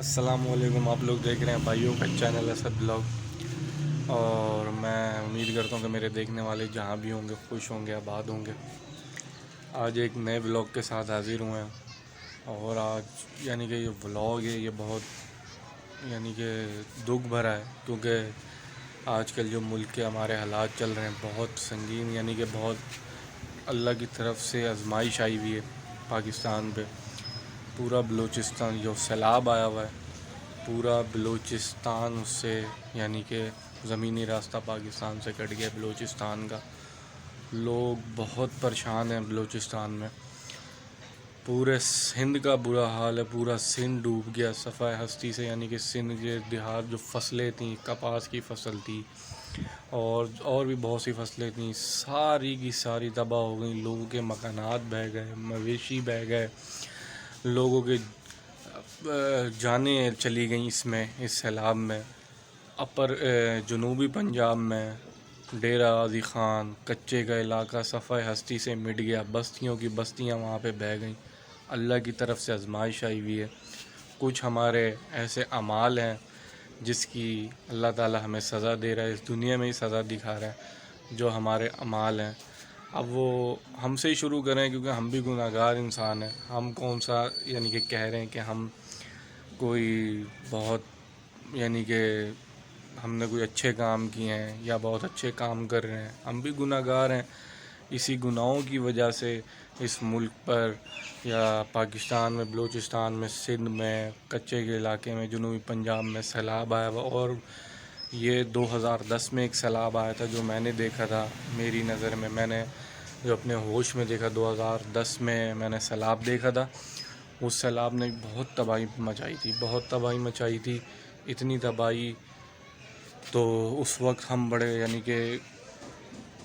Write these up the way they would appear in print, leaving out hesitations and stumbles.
السلام علیکم، آپ لوگ دیکھ رہے ہیں بھائیوں کا چینل اسد بلاگ، اور میں امید کرتا ہوں کہ میرے دیکھنے والے جہاں بھی ہوں گے خوش ہوں گے، آباد ہوں گے۔ آج ایک نئے بلاگ کے ساتھ حاضر ہوئے ہیں، اور آج کہ یہ بلاگ ہے، یہ بہت کہ دکھ بھرا ہے، کیونکہ آج کل جو ملک کے ہمارے حالات چل رہے ہیں بہت سنگین، کہ بہت اللہ کی طرف سے آزمائش آئی ہوئی ہے پاکستان پہ۔ پورا بلوچستان جو سیلاب آیا ہوا ہے، پورا بلوچستان اس سے کہ زمینی راستہ پاکستان سے کٹ گیا بلوچستان کا۔ لوگ بہت پریشان ہیں بلوچستان میں، پورے سندھ کا برا حال ہے، پورا سندھ ڈوب گیا صفحہ ہستی سے، کہ سندھ کے دیہات جو فصلیں تھیں، کپاس کی فصل تھی اور بھی بہت سی فصلیں تھیں، ساری کی ساری تباہ ہو گئیں۔ لوگوں کے مکانات بہہ گئے، مویشی بہہ گئے، لوگوں کے جانیں چلی گئیں اس سیلاب میں۔ جنوبی پنجاب میں ڈیرہ غازی خان، کچے کا علاقہ صفحہ ہستی سے مٹ گیا، بستیوں کی بستیاں وہاں پہ بہہ گئیں۔ اللہ کی طرف سے آزمائش آئی ہوئی ہے۔ کچھ ہمارے ایسے اعمال ہیں جس کی اللہ تعالی ہمیں سزا دے رہا ہے، اس دنیا میں ہی سزا دکھا رہا ہے، جو ہمارے اعمال ہیں۔ اب وہ ہم سے ہی شروع کریں، کیونکہ ہم بھی گناہ گار انسان ہیں۔ ہم کون سا کہ کہہ رہے ہیں کہ ہم کوئی بہت کہ ہم نے کوئی اچھے کام کیے ہیں یا بہت اچھے کام کر رہے ہیں، ہم بھی گناہ گار ہیں۔ اسی گناہوں کی وجہ سے اس ملک پر یا پاکستان میں، بلوچستان میں، سندھ میں، کچے کے علاقے میں، جنوبی پنجاب میں سیلاب آیا ہوا۔ اور یہ 2010 میں ایک سیلاب آیا تھا جو میں نے دیکھا تھا، میری نظر میں، میں نے جو اپنے ہوش میں دیکھا، 2010 میں میں نے سیلاب دیکھا تھا۔ اس سیلاب نے بہت تباہی مچائی تھی، اتنی تباہی۔ تو اس وقت ہم بڑے کہ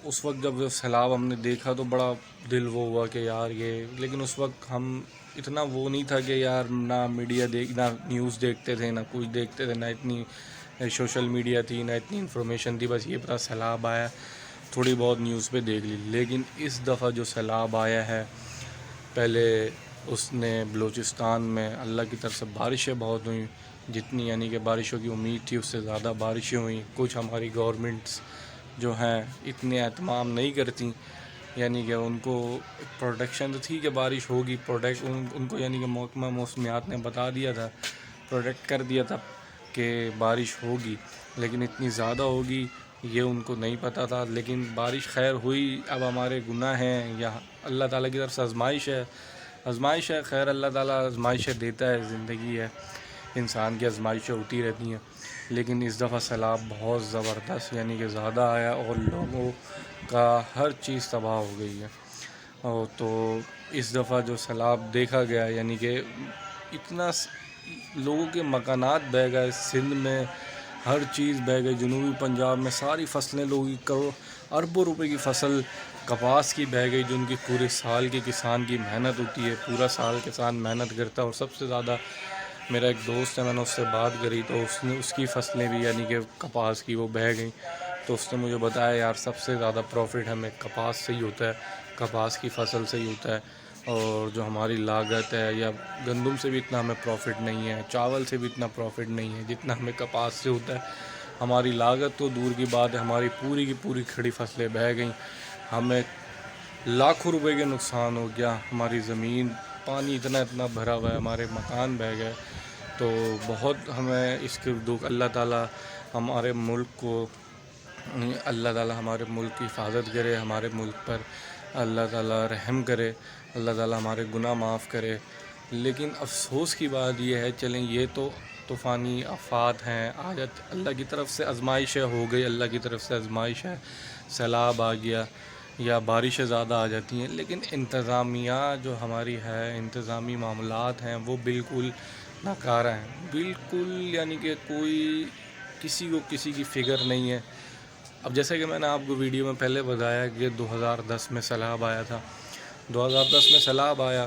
اس وقت جب سیلاب ہم نے دیکھا تو بڑا دل وہ ہوا کہ یار لیکن اس وقت ہم اتنا وہ نہیں تھا کہ یار نہ میڈیا نہ نیوز دیکھتے تھے، نہ کچھ دیکھتے تھے، نہ اتنی سوشل میڈیا تھی، نہ اتنی انفارمیشن تھی۔ بس یہ پتہ سیلاب آیا، تھوڑی بہت نیوز پہ دیکھ لی۔ لیکن اس دفعہ جو سیلاب آیا ہے، پہلے اس نے بلوچستان میں اللہ کی طرف سے بارشیں بہت ہوئیں، جتنی کہ بارشوں کی امید تھی اس سے زیادہ بارشیں ہوئیں۔ کچھ ہماری گورنمنٹس جو ہیں اتنے اہتمام نہیں کرتی، کہ ان کو پروڈکشن تو تھی کہ بارش ہوگی، ان کو کہ محکمہ موسمیات نے بتا دیا تھا، پروڈکٹ کر دیا تھا کہ بارش ہوگی، لیکن اتنی زیادہ ہوگی یہ ان کو نہیں پتہ تھا۔ لیکن بارش خیر ہوئی۔ اب ہمارے گناہ ہیں یا اللہ تعالیٰ کی طرف سے آزمائش ہے، خیر اللہ تعالیٰ آزمائشیں دیتا ہے، زندگی ہے، انسان کی آزمائشیں ہوتی رہتی ہیں۔ لیکن اس دفعہ سیلاب بہت زبردست کہ زیادہ آیا، اور لوگوں کا ہر چیز تباہ ہو گئی ہے۔ اور تو اس دفعہ جو سیلاب دیکھا گیا کہ اتنا لوگوں کے مکانات بہہ گئے، سندھ میں ہر چیز بہہ گئی، جنوبی پنجاب میں ساری فصلیں، لوگوں اربوں روپے کی فصل کپاس کی بہہ گئی، جو ان کی پورے سال کی کسان کی محنت ہوتی ہے، پورا سال کسان محنت کرتا ہے۔ اور سب سے زیادہ میرا ایک دوست ہے، میں نے اس سے بات کری تو اس کی فصلیں بھی کہ کپاس کی وہ بہہ گئیں، تو اس نے مجھے بتایا یار سب سے زیادہ پروفٹ ہمیں کپاس سے ہی ہوتا ہے، کپاس کی فصل سے ہی ہوتا ہے۔ اور جو ہماری لاگت ہے، یا گندم سے بھی اتنا ہمیں پروفٹ نہیں ہے، چاول سے بھی اتنا پروفٹ نہیں ہے جتنا ہمیں کپاس سے ہوتا ہے۔ ہماری لاگت تو دور کی بات ہے، ہماری پوری کی پوری کھڑی فصلیں بہہ گئیں، ہمیں لاکھوں روپے کے نقصان ہو گیا، ہماری زمین پانی اتنا بھرا ہوا ہے، ہمارے مکان بہہ گئے۔ تو بہت ہمیں اس کے دکھ، اللہ تعالیٰ ہمارے ملک کو، اللہ تعالیٰ ہمارے ملک کی حفاظت کرے، ہمارے ملک پر اللہ تعالیٰ رحم کرے، اللہ تعالیٰ ہمارے گناہ معاف کرے۔ لیکن افسوس کی بات یہ ہے، چلیں یہ تو طوفانی آفات ہیں، اللہ کی طرف سے آزمائشیں ہو گئی، اللہ کی طرف سے آزمائش ہے، سیلاب آ گیا یا بارشیں زیادہ آ جاتی ہیں، لیکن انتظامیہ جو ہماری ہے، انتظامی معاملات ہیں، وہ بالکل ناکارہ ہیں، بالکل کہ کوئی کسی کو کسی کی فکر نہیں ہے۔ اب جیسے کہ میں نے آپ کو ویڈیو میں پہلے بتایا کہ 2010 میں سیلاب آیا تھا، 2010 میں سیلاب آیا،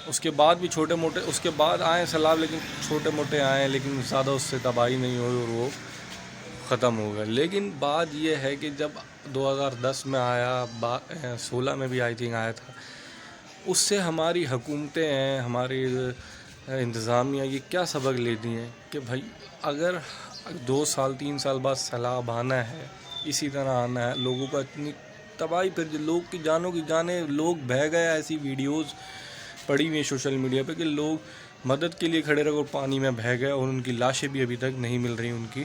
اس کے بعد بھی چھوٹے موٹے، اس کے بعد آئے سیلاب، لیکن چھوٹے موٹے آئے، لیکن زیادہ اس سے تباہی نہیں ہوئی اور وہ ختم ہو گیا۔ لیکن بات یہ ہے کہ جب 2010 میں آیا، 16 میں بھی آئی تھنک آیا تھا، اس سے ہماری حکومتیں ہیں، ہماری انتظامیہ یہ کیا سبق لیتی ہیں کہ بھائی اگر 2 سال 3 سال بعد سیلاب آنا ہے، اسی طرح آنا ہے، لوگوں کا اتنی تباہی، پھر لوگ کی جانوں کی جانیں لوگ بہہ گئے. ایسی ویڈیوز پڑی ہوئی ہیں سوشل میڈیا پہ کہ لوگ مدد کے لیے کھڑے رہے اور پانی میں بہہ گئے، اور ان کی لاشیں بھی ابھی تک نہیں مل رہی. ان کی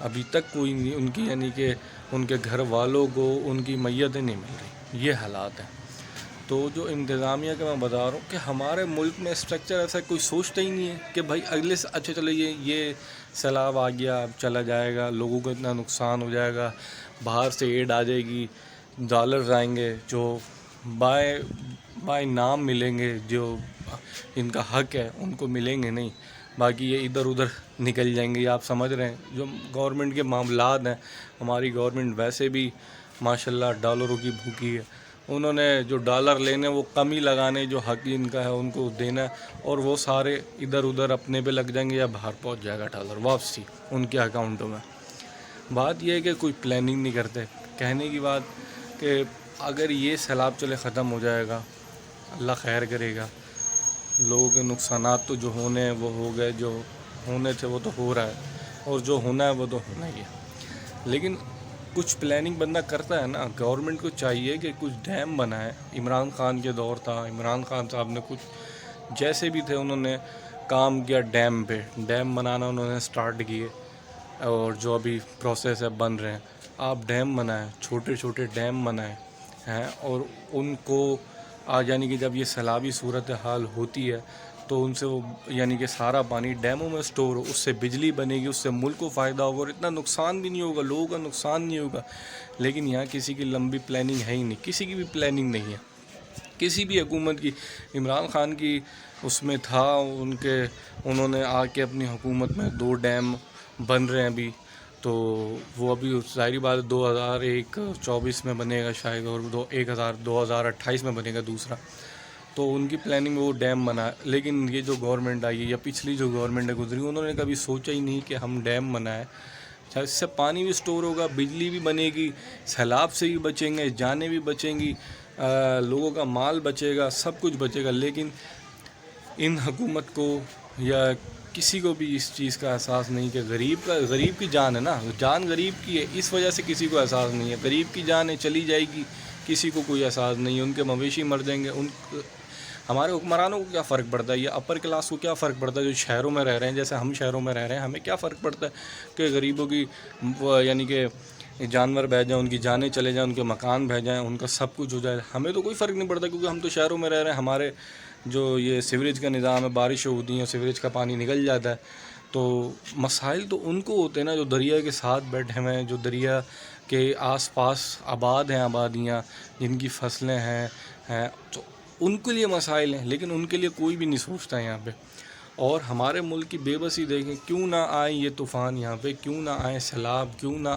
ابھی تک کوئی نہیں، ان کی یعنی کہ ان کے گھر والوں کو ان کی میتیں نہیں مل رہی. یہ حالات ہیں. تو جو انتظامیہ کا میں بتا رہا ہوں کہ ہمارے ملک میں اسٹرکچر ایسا کوئی سوچتا ہی نہیں ہے کہ بھائی اگلے سے اچھا چلو یہ سیلاب آ گیا، اب چلا جائے گا، لوگوں کو اتنا نقصان ہو جائے گا، باہر سے ایڈ آ جائے گی، ڈالرز آئیں گے جو بائے نام ملیں گے، جو ان کا حق ہے ان کو ملیں گے نہیں، باقی یہ ادھر ادھر نکل جائیں گے. آپ سمجھ رہے ہیں جو گورنمنٹ کے معاملات ہیں، ہماری گورنمنٹ ویسے بھی ماشاءاللہ ڈالروں کی بھوکی ہے. انہوں نے جو ڈالر لینے وہ کم ہی لگانے، جو حق ان کا ہے ان کو دینا ہے، اور وہ سارے ادھر ادھر اپنے پہ لگ جائیں گے یا باہر پہنچ جائے گا ڈالر واپسی ان کے اکاؤنٹوں میں. بات یہ ہے کہ کوئی پلاننگ نہیں کرتے. کہنے کی بات کہ اگر یہ سیلاب چلے ختم ہو جائے گا، اللہ خیر کرے گا، لوگوں کے نقصانات تو جو ہونے ہیں وہ ہو گئے، جو ہونے تھے وہ تو ہو رہا ہے، اور جو ہونا ہے وہ تو ہونا ہی ہے. لیکن کچھ پلاننگ بندہ کرتا ہے نا. گورنمنٹ کو چاہیے کہ کچھ ڈیم بنائے. عمران خان کے دور تھا، عمران خان صاحب نے کچھ جیسے بھی تھے انہوں نے کام کیا ڈیم پہ، ڈیم بنانا انہوں نے سٹارٹ کیے، اور جو ابھی پروسیس ہے بن رہے ہیں. آپ ڈیم بنائیں، چھوٹے چھوٹے ڈیم بنائیں ہیں، اور ان کو یعنی کہ جب یہ سیلابی صورتحال ہوتی ہے تو ان سے وہ یعنی کہ سارا پانی ڈیموں میں سٹور ہو، اس سے بجلی بنے گی، اس سے ملک کو فائدہ ہوگا، اور اتنا نقصان بھی نہیں ہوگا، لوگوں کا نقصان نہیں ہوگا. لیکن یہاں کسی کی لمبی پلاننگ ہے ہی نہیں، کسی کی بھی پلاننگ نہیں ہے، کسی بھی حکومت کی. عمران خان کی اس میں تھا، انہوں نے آ کے اپنی حکومت میں 2 ڈیم بن رہے ہیں ابھی. تو وہ ابھی ظاہری بات 2024 میں بنے گا شاید، اور 2028 میں بنے گا دوسرا. تو ان کی پلاننگ میں وہ ڈیم بنا. لیکن یہ جو گورنمنٹ آئی ہے یا پچھلی جو گورنمنٹ گزری، انہوں نے کبھی سوچا ہی نہیں کہ ہم ڈیم بنائیں. اس سے پانی بھی سٹور ہوگا، بجلی بھی بنے گی، سیلاب سے بھی بچیں گے، جانیں بھی بچیں گی، لوگوں کا مال بچے گا، سب کچھ بچے گا. لیکن ان حکومت کو یا کسی کو بھی اس چیز کا احساس نہیں کہ غریب کی جان ہے نا، جان غریب کی ہے، اس وجہ سے کسی کو احساس نہیں ہے. غریب کی جان ہے، چلی جائے گی، کسی کو کوئی احساس نہیں ہے. ان کے مویشی مر جائیں گے. ہمارے حکمرانوں کو کیا فرق پڑتا ہے، یا اپر کلاس کو کیا فرق پڑتا ہے جو شہروں میں رہ رہے ہیں، جیسے ہم شہروں میں رہ رہے ہیں، ہمیں کیا فرق پڑتا ہے کہ غریبوں کی یعنی کہ جانور بہ جائیں، ان کی جانیں چلے جائیں، ان کے مکان بہ جائیں، ان کا سب کچھ ہو جائے. ہمیں تو کوئی فرق نہیں پڑتا، کیونکہ ہم تو شہروں میں رہ رہے ہیں. ہمارے جو یہ سیوریج کا نظام ہے، بارشیں ہوتی ہیں، سیوریج کا پانی نکل جاتا ہے. تو مسائل تو ان کو ہوتے ہیں نا جو دریا کے ساتھ بیٹھے ہوئے ہیں، جو دریا کے آس پاس آباد ہیں، آبادیاں جن کی فصلیں ہیں تو ان کے لیے مسائل ہیں. لیکن ان کے لیے کوئی بھی نہیں سوچتا یہاں پہ. اور ہمارے ملک کی بے بسی دیکھیں، کیوں نہ آئیں یہ طوفان یہاں پہ، کیوں نہ آئیں سیلاب، کیوں نہ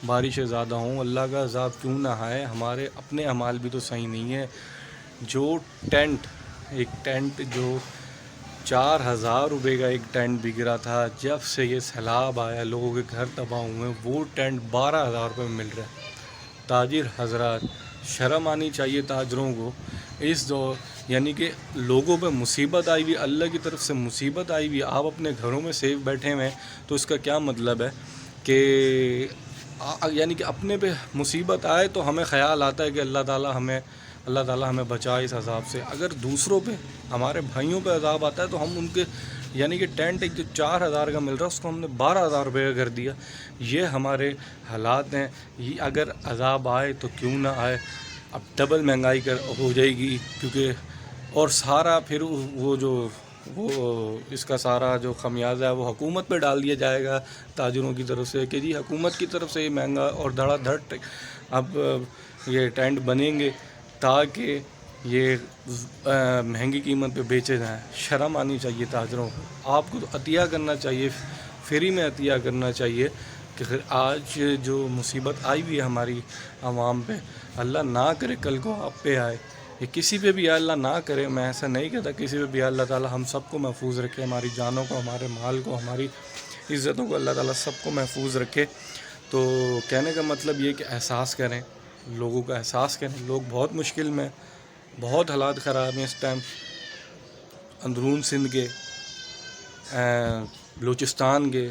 بارشیں زیادہ ہوں، اللہ کا عذاب کیوں نہ آئے. ہمارے اپنے اعمال بھی تو صحیح نہیں ہے. جو ایک ٹینٹ جو 4,000 روپے کا ایک ٹینٹ بک رہا تھا، جب سے یہ سیلاب آیا لوگوں کے گھر تباہ ہوئے، وہ ٹینٹ 12,000 روپے میں مل رہا ہے. تاجر حضرات، شرم آنی چاہیے تاجروں کو. اس دور یعنی کہ لوگوں پہ مصیبت آئی ہوئی، اللہ کی طرف سے مصیبت آئی ہوئی، آپ اپنے گھروں میں سیف بیٹھے ہوئے ہیں. تو اس کا کیا مطلب ہے کہ یعنی کہ اپنے پہ مصیبت آئے تو ہمیں خیال آتا ہے کہ اللہ تعالیٰ ہمیں بچائے اس عذاب سے. اگر دوسروں پہ، ہمارے بھائیوں پہ عذاب آتا ہے تو ہم ان کے یعنی کہ ٹینٹ ایک جو 4,000 کا مل رہا ہے اس کو ہم نے 12,000 روپے کا کر دیا. یہ ہمارے حالات ہیں. یہ اگر عذاب آئے تو کیوں نہ آئے. اب ڈبل مہنگائی ہو جائے گی، کیونکہ اور سارا پھر وہ اس کا سارا جو خمیازہ ہے وہ حکومت پہ ڈال دیا جائے گا تاجروں کی طرف سے کہ جی حکومت کی طرف سے یہ مہنگا اور دھڑا دھڑ اب یہ ٹینٹ بنیں گے تاکہ یہ مہنگی قیمت پہ بیچے جائیں. شرم آنی چاہیے تاجروں کو. آپ کو تو عطیہ کرنا چاہیے، فری میں عطیہ کرنا چاہیے. کہ آج جو مصیبت آئی ہوئی ہے ہماری عوام پہ، اللہ نہ کرے کل کو آپ پہ آئے، یہ کسی پہ بھی اللہ نہ کرے. میں ایسا نہیں کہتا کسی پہ بھی، اللہ تعالیٰ ہم سب کو محفوظ رکھے، ہماری جانوں کو، ہمارے مال کو، ہماری عزتوں کو اللہ تعالیٰ سب کو محفوظ رکھے. تو کہنے کا مطلب یہ کہ احساس کریں، لوگوں کا احساس کریں. لوگ بہت مشکل میں، بہت حالات خراب ہیں اس ٹائم. اندرون سندھ کے بلوچستان کے،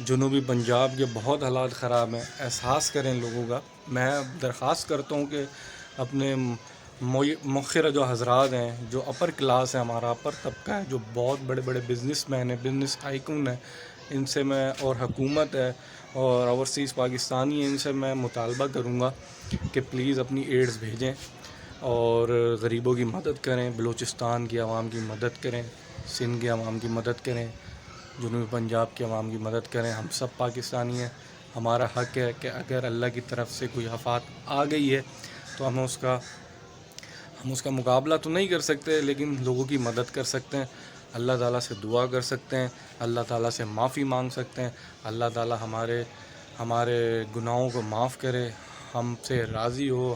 جنوبی پنجاب کے بہت حالات خراب ہیں، احساس کریں لوگوں کا۔ میں درخواست کرتا ہوں کہ اپنے مؤخر جو حضرات ہیں، جو اپر کلاس ہے، ہمارا اپر طبقہ ہے، جو بہت بڑے بڑے بزنس مین ہیں، بزنس آئیکن ہیں، ان سے میں، اور حکومت ہے اور اوورسیز پاکستانی ہیں، ان سے میں مطالبہ کروں گا کہ پلیز اپنی ایڈز بھیجیں اور غریبوں کی مدد کریں، بلوچستان کی عوام کی مدد کریں، سندھ کے عوام کی مدد کریں، جنوبی پنجاب کے عوام کی مدد کریں۔ ہم سب پاکستانی ہیں، ہمارا حق ہے کہ اگر اللہ کی طرف سے کوئی آفات آ گئی ہے تو ہم اس کا مقابلہ تو نہیں کر سکتے، لیکن لوگوں کی مدد کر سکتے ہیں، اللہ تعالیٰ سے دعا کر سکتے ہیں، اللہ تعالیٰ سے معافی مانگ سکتے ہیں، اللہ تعالیٰ ہمارے گناہوں کو معاف کرے، ہم سے راضی ہو،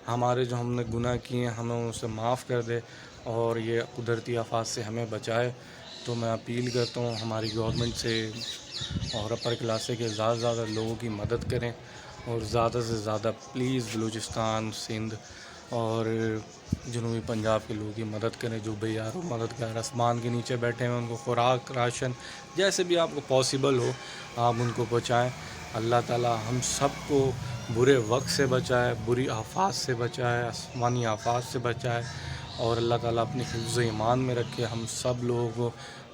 ہمارے جو ہم نے گناہ کیے ہیں ہمیں اسے معاف کر دے اور یہ قدرتی آفات سے ہمیں بچائے۔ تو میں اپیل کرتا ہوں ہماری گورنمنٹ سے اور اپر کلاس سے کہ زیادہ سے زیادہ لوگوں کی مدد کریں، اور زیادہ سے زیادہ پلیز بلوچستان، سندھ اور جنوبی پنجاب کے لوگوں کی مدد کریں، جو بے یار و مددگار آسمان کے نیچے بیٹھے ہیں، ان کو خوراک، راشن، جیسے بھی آپ کو پاسبل ہو آپ ان کو پہنچائیں۔ اللہ تعالیٰ ہم سب کو برے وقت سے بچائے، بری آفات سے بچائے، آسمانی آفات سے بچائے، اور اللہ تعالیٰ اپنی حفظ و ایمان میں رکھے ہم سب لوگوں کو،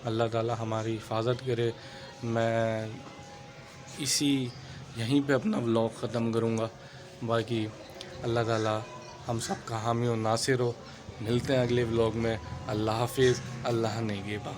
اللہ تعالیٰ ہماری حفاظت کرے۔ میں یہیں پہ اپنا ولاگ ختم کروں گا، باقی اللہ تعالیٰ ہم سب کا حامی و ناصر ہو۔ ملتے ہیں اگلے ولاگ میں۔ اللہ حافظ، اللہ نگہباں۔